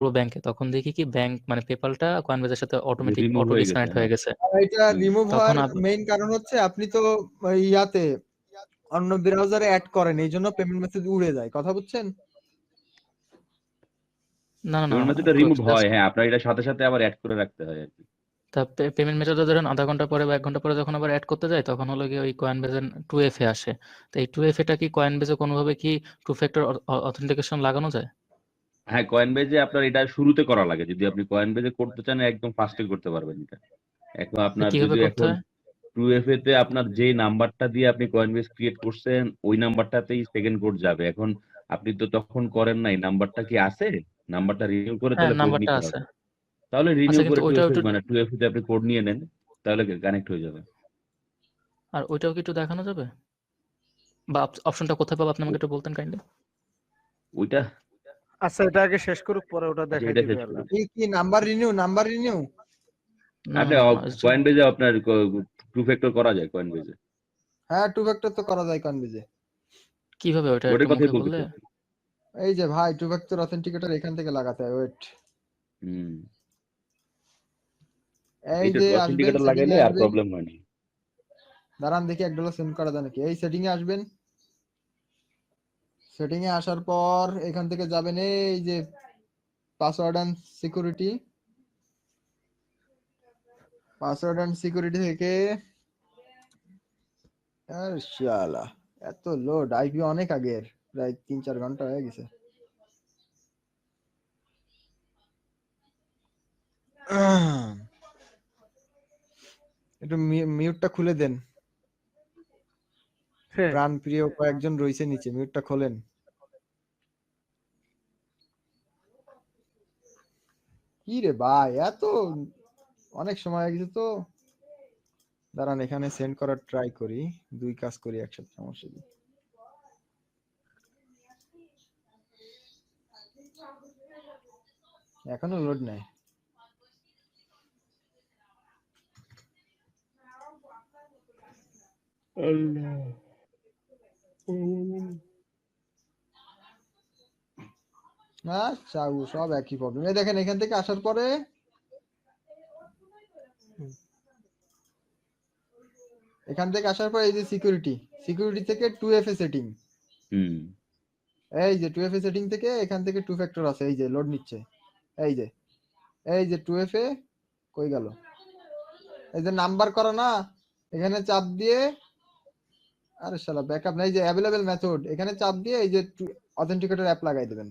ব্যাংকে, তখন দেখি কি ব্যাংক মানে পেপালটা কয়েনবেজের সাথে অটোমেটিক রিমুভ অটো হয়ে গেছে, ডিসকানেক্ট হয়ে হ্যাঁ। গেছে। এটা রিমুভ তখন হওয়ার মেইন কারণ হচ্ছে আপনি তো ওই ইয়াতে অন্য ব্রাউজারে অ্যাড করেন, এই জন্য পেমেন্ট মেসেজ উড়ে যায়। কথা বুঝছেন? না না না পেমেন্ট মেথডটা রিমুভ হয়, জাস্ট হ্যাঁ, আপনার এটা সাথে সাথে আবার অ্যাড করে রাখতে হয় আর কি। তা পেমেন্ট মেথডটা ধরেন আধা ঘন্টা পরে বা 1 ঘন্টা পরে যখন আবার অ্যাড করতে যায়, তখন হলো গিয়ে ওই কয়েনবেজের 2FA আসে। তো এই 2FA টা কি কয়েনবেজে কোনোভাবে কি টু ফ্যাক্টর অথেন্টিকেশন লাগানো যায়? হ্যাঁ, কয়েনবেজে আপনার এটা শুরুতে করা লাগে। যদি আপনি কয়েনবেজে করতে চান একদম ফার্স্টে করতে পারবেন এটা। এখন তো আপনার কিভাবে যদি করতে এখন হয়? 2FA তে আপনার যে নাম্বারটা দিয়ে আপনি কয়েনবেজ ক্রিয়েট করছেন ওই নাম্বারটাতেই সেকেন্ড কোড যাবে। এখন আপনি তো তখন করেন নাই, নাম্বারটা কি আছে? নাম্বারটা রিনিউ করে হ্যাঁ, তাহলে কোড নাম্বারটা নিতে আছে। হবে। তাহলে আচ্ছা, রিনিউ কিন্তু করে ওইটাও 2FA একটু, মানে 2FA তে আপনি কোড নিয়ে নেন, তাহলে কানেক্ট হয়ে যাবে। আর ওইটাও কি একটু দেখানো যাবে? বা অপশনটা কোথায় পাবো, আপনি আমাকে একটু বলতেন কাইন্ডলি। ওইটা আচ্ছা, এটা আগে শেষ করুক, পরে ওটা আচ্ছা, দেখাই এটা দিবে শেষ আল্লাহ। করুন। কি নাম্বার রিনিউ? না আপনি না না, কয়েনবেজে আপনার টু ফ্যাক্টর করা যায় কয়েনবেজে। হ্যাঁ, টু ফ্যাক্টর তো করা যায় কনবিজে। কিভাবে ওইটা ওটার একটু কথাই মুখে বললে? বলতেছি। এই যে ভাই, টু ফ্যাক্টর অথেন্টিকেটর এখান থেকে লাগাতে হয়। ওয়েট, হুম, এই এইটা যে আসবেন, অথেন্টিকেটর সেটিং এ লাগাইলে আর আসবেন। প্রবলেম হয় না। দাঁড়ান দেখি $1 সেন্ড করা যায় নাকি। এই সেটিং এ আসবেন, সেটিং এ আসার পর এখান থেকে যাবেন এই যে password and security. Password and security থেকে আর শালা এত লোড, আইপি অনেক আগের, প্রায় 3-4 ঘন্টা হয়ে গেছে। একটু মিউটটা খুলে দেন। হ্যাঁ, প্রাণ প্রিয় কয়েকজন রয়েছে নিচে, মিউটটা খোলেন। কি রে ভাই, এত অনেক সময় হয়ে গেছে তো। দাঁড়ান এখানে সেন্ড করার ট্রাই করি, দুই কাজ করি একসাথে, সমস্যা কি। এখনো লোড নেয়। আচ্ছা, সব একই প্রবলেম। এই দেখেন এখান থেকে আসার পরে এই যে সিকিউরিটি থেকে 2FA সেটিং। হুম, এই যে 2FA সেটিং থেকে এখান থেকে টু ফ্যাক্টর আছে, এই যে লোড নিচ্ছে। এই যে 2FA কই গেল? এই যে নাম্বার করা না, এখানে চাপ দিয়ে, আরে শালা ব্যাকআপ নাই, যে অ্যাভেলেবল মেথড, এখানে চাপ দিয়ে এই যে অথেন্টিকেটর অ্যাপ লাগাই দেবেন।